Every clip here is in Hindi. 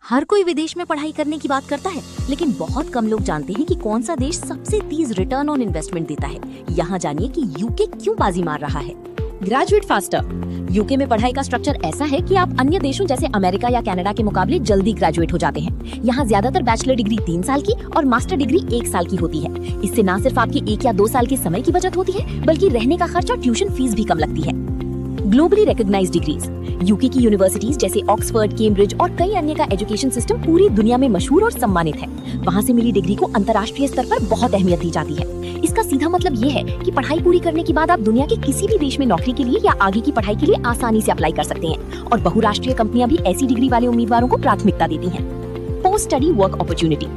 हर कोई विदेश में पढ़ाई करने की बात करता है, लेकिन बहुत कम लोग जानते हैं कि कौन सा देश सबसे तेज रिटर्न ऑन इन्वेस्टमेंट देता है। यहाँ जानिए कि यूके क्यों बाजी मार रहा है। Graduate faster. यूके में पढ़ाई का स्ट्रक्चर ऐसा है कि आप अन्य देशों जैसे अमेरिका या कनाडा के मुकाबले जल्दी ग्रेजुएट हो जाते हैं। यहाँ ज्यादातर बैचलर डिग्री 3 साल की और मास्टर डिग्री 1 साल की होती है। इससे न सिर्फ आपके 1 या 2 साल के समय की बचत होती है, बल्कि रहने का खर्च और ट्यूशन फीस भी कम लगती है। Globally recognised degrees. यूके की यूनिवर्सिटीज जैसे ऑक्सफोर्ड, कैम्ब्रिज और कई अन्य का एजुकेशन सिस्टम पूरी दुनिया में मशहूर और सम्मानित है। वहाँ से मिली डिग्री को अंतर्राष्ट्रीय स्तर पर बहुत अहमियत दी जाती है। इसका सीधा मतलब ये है कि पढ़ाई पूरी करने के बाद आप दुनिया के किसी भी देश में नौकरी के लिए या आगे की पढ़ाई के लिए आसानी से अप्लाई कर सकते हैं, और बहुराष्ट्रीय कंपनियां भी ऐसी डिग्री वाले उम्मीदवारों को प्राथमिकता देती हैं। Post study work opportunity.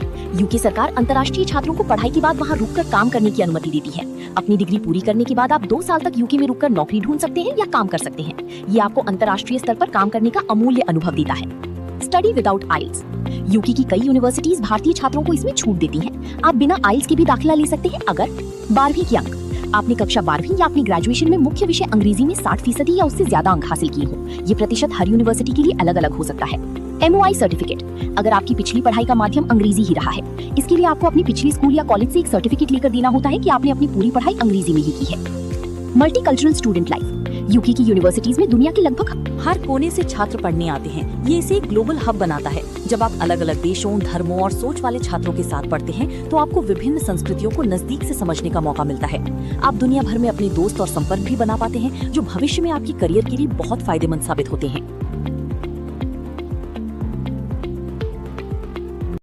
UK सरकार अंतर्राष्ट्रीय छात्रों को पढ़ाई के बाद वहाँ रुककर काम करने की अनुमति देती है। अपनी डिग्री पूरी करने के बाद आप 2 साल तक यूके में रुककर नौकरी ढूंढ सकते हैं या काम कर सकते हैं। ये आपको अंतर्राष्ट्रीय स्तर पर काम करने का अमूल्य अनुभव देता है। स्टडी विदाउट आइल्स। यूके की कई यूनिवर्सिटीज भारतीय छात्रों को इसमें छूट देती हैं। आप बिना आइल्स के भी दाखिला ले सकते हैं अगर 12वीं के अंक, आपने कक्षा 12वीं या अपनी ग्रेजुएशन में मुख्य विषय अंग्रेजी में 60% या उससे ज्यादा अंक हासिल किए हो। ये प्रतिशत हर यूनिवर्सिटी के लिए अलग अलग हो सकता है। MOI certificate. अगर आपकी पिछली पढ़ाई का माध्यम अंग्रेजी ही रहा है, इसके लिए आपको अपनी पिछली स्कूल या कॉलेज से एक सर्टिफिकेट लेकर देना होता है कि आपने अपनी पूरी पढ़ाई अंग्रेजी में ही की है। Multicultural student life. यूके की यूनिवर्सिटीज में दुनिया के लगभग हर कोने से छात्र पढ़ने आते हैं। ये इसे एक ग्लोबल हब बनाता है। जब आप अलग अलग देशों, धर्मों और सोच वाले छात्रों के साथ पढ़ते हैं, तो आपको विभिन्न संस्कृतियों को नजदीक से समझने का मौका मिलता है। आप दुनिया भर में अपने दोस्त और संपर्क भी बना पाते हैं, जो भविष्य में आपके करियर के लिए बहुत फायदेमंद साबित होते हैं।